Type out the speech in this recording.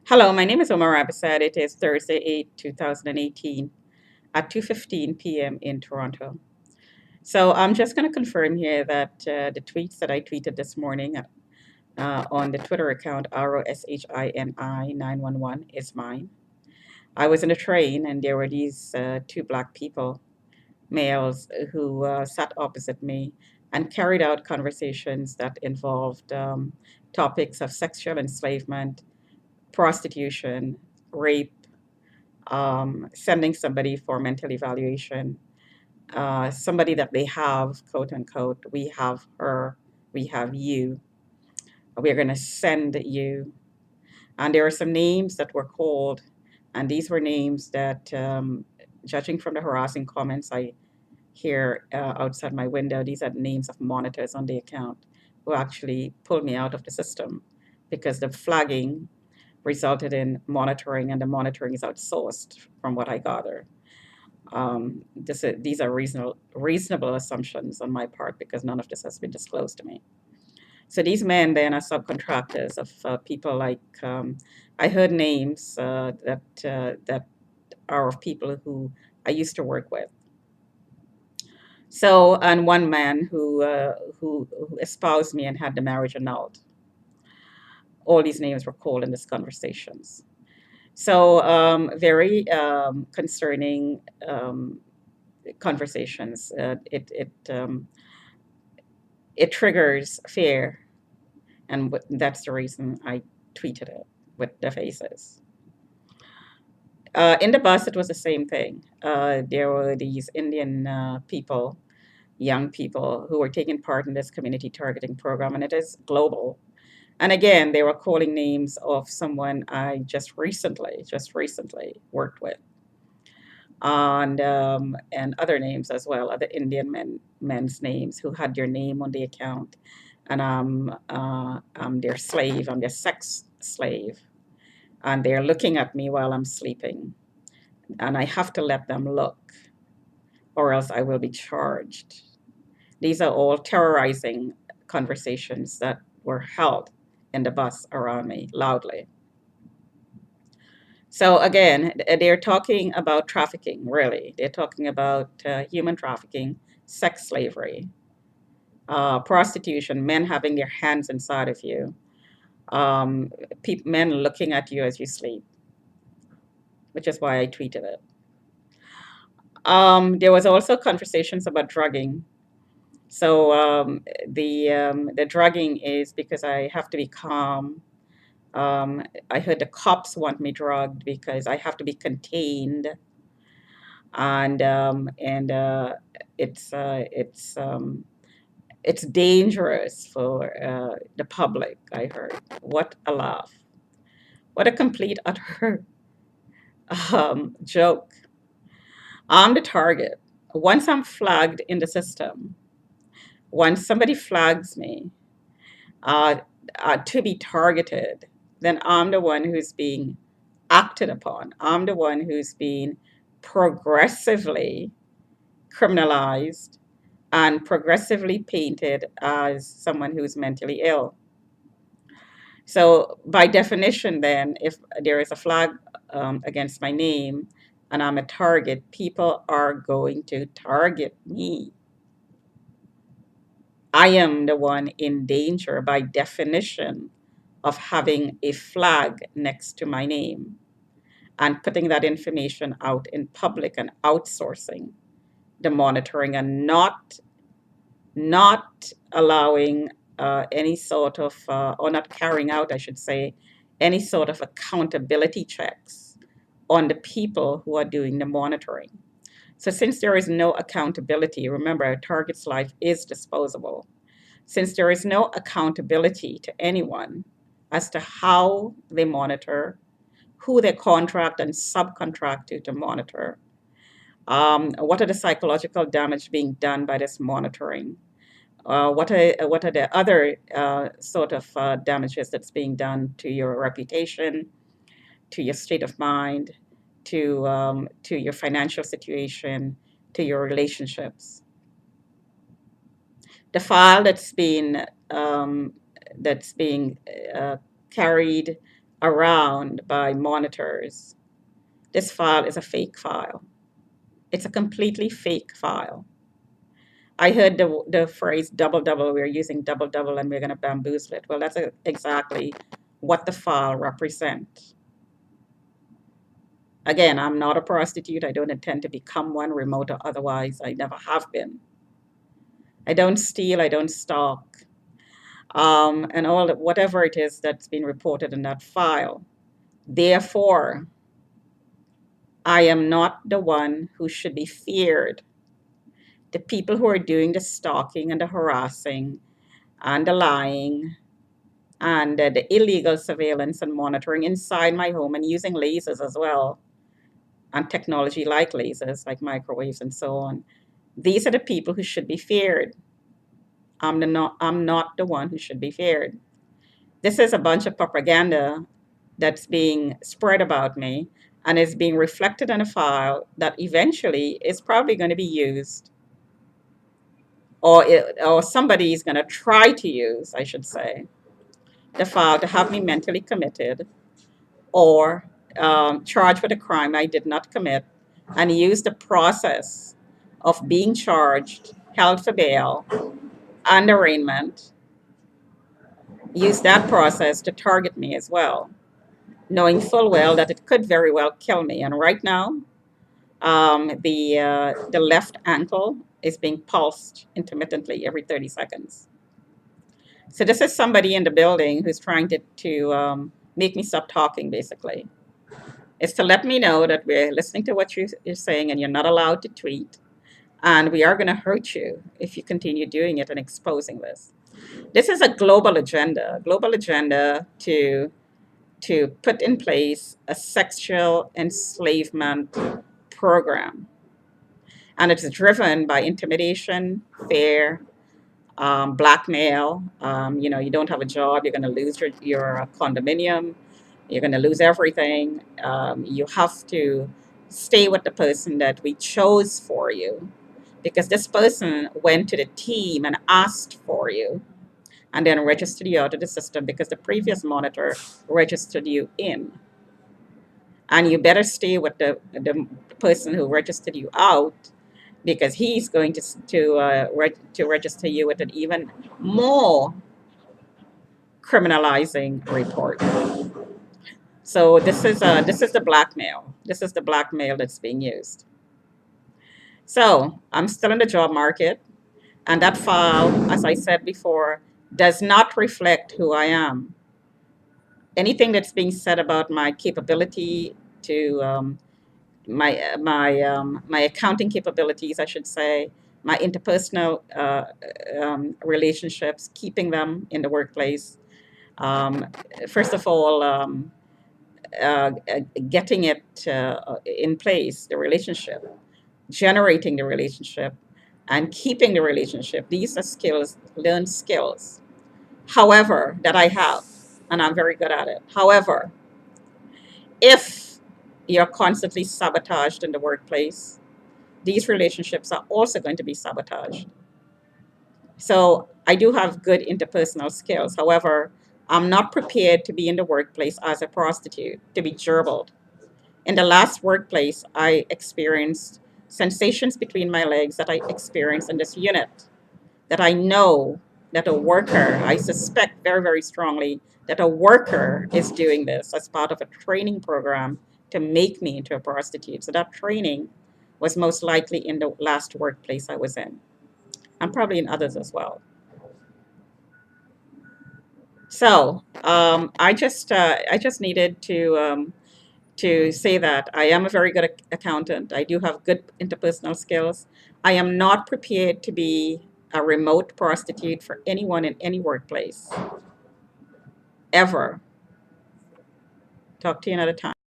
Hello, my name is Omar Abasad. It is Thursday, 8, 2018 at 2:15 p.m. in Toronto. So I'm just going to confirm here that the tweets that I tweeted this morning on the Twitter account ROSHINI911 is mine. I was in a train and there were these two black people, males, who sat opposite me and carried out conversations that involved topics of sexual enslavement, prostitution, rape, sending somebody for mental evaluation, somebody that they have, quote unquote, we have her, we have you, we're going to send you. And there are some names that were called, and these were names that, judging from the harassing comments I hear outside my window, these are names of monitors on the account who actually pulled me out of the system because the flagging resulted in monitoring, and the monitoring is outsourced, from what I gather. These are reasonable assumptions on my part because none of this has been disclosed to me. So these men then are subcontractors of people like I heard names that are of people who I used to work with. So and one man who espoused me and had the marriage annulled. All these names were called in these conversations. So very concerning conversations. It triggers fear, and that's the reason I tweeted it with the faces. In the bus, it was the same thing. There were these Indian people, young people, who were taking part in this community targeting program, and it is global. And again, they were calling names of someone I just recently worked with, and other names as well, other Indian men's names who had their name on the account, and I'm their slave, I'm their sex slave, and they're looking at me while I'm sleeping, and I have to let them look, or else I will be charged. These are all terrorizing conversations that were held in the bus around me loudly. So again, they're talking about trafficking, really. They're talking about human trafficking, sex slavery, prostitution, men having their hands inside of you, um, men looking at you as you sleep, which is why I tweeted it. There was also conversations about drugging. So the drugging is because I have to be calm. I heard the cops want me drugged because I have to be contained, and it's dangerous for the public. I heard. What a laugh! What a complete utter joke. I'm the target. Once I'm flagged in the system, once somebody flags me uh, to be targeted, then I'm the one who's being acted upon. I'm the one who's being progressively criminalized and progressively painted as someone who's mentally ill. So, by definition, then, if there is a flag against my name and I'm a target, people are going to target me. I am the one in danger by definition of having a flag next to my name and putting that information out in public and outsourcing the monitoring and not allowing any sort of, or not carrying out, I should say, any sort of accountability checks on the people who are doing the monitoring. So, since there is no accountability, remember, a target's life is disposable. Since there is no accountability to anyone as to how they monitor, who they contract and subcontract to monitor, what are the psychological damage being done by this monitoring, what are the other sort of damages that's being done to your reputation, to your state of mind, to your financial situation, to your relationships. The file um, that's being carried around by monitors. This file is a fake file. It's a completely fake file. I heard the phrase double double, we're using double double and we're going to bamboozle it. Well, that's exactly what the file represents. Again, I'm not a prostitute. I don't intend to become one, remote or otherwise. I never have been. I don't steal. I don't stalk. And all whatever it is that's been reported in that file. Therefore, I am not the one who should be feared. The people who are doing the stalking and the harassing and the lying and the illegal surveillance and monitoring inside my home and using lasers as well, and technology like lasers, like microwaves and so on. These are the people who should be feared. I'm not the one who should be feared. This is a bunch of propaganda that's being spread about me and is being reflected in a file that eventually is probably going to be used, or somebody is going to try to use, I should say, the file to have me mentally committed or charged with a crime I did not commit, and use the process of being charged, held for bail, and arraignment, use that process to target me as well, knowing full well that it could very well kill me. And right now, the left ankle is being pulsed intermittently every 30 seconds. So this is somebody in the building who's trying to make me stop talking, basically. It's to let me know that we're listening to what you're saying and you're not allowed to tweet. And we are going to hurt you if you continue doing it and exposing this. This is a global agenda to put in place a sexual enslavement program. And it's driven by intimidation, fear, blackmail. You don't have a job, you're going to lose your condominium, you're going to lose everything. You have to stay with the person that we chose for you because this person went to the team and asked for you and then registered you out of the system because the previous monitor registered you in. And you better stay with the person who registered you out because he's going to register you with an even more criminalizing report. So this is the blackmail. This is the blackmail that's being used. So I'm still in the job market, and that file, as I said before, does not reflect who I am. Anything that's being said about my capability to my accounting capabilities, I should say, my interpersonal relationships, keeping them in the workplace. Um, First of all, uh, getting it in place, the relationship, generating the relationship, and keeping the relationship. These are skills, learned skills. However, that I have, and I'm very good at it. However, if you're constantly sabotaged in the workplace, these relationships are also going to be sabotaged. So I do have good interpersonal skills. However, I'm not prepared to be in the workplace as a prostitute, to be gerbiled. In the last workplace, I experienced sensations between my legs that I experienced in this unit, that I know that a worker, I suspect very, very strongly that a worker is doing this as part of a training program to make me into a prostitute. So that training was most likely in the last workplace I was in, and probably in others as well. So I just needed to say that I am a very good accountant. I do have good interpersonal skills. I am not prepared to be a remote prostitute for anyone in any workplace, ever. Talk to you another time.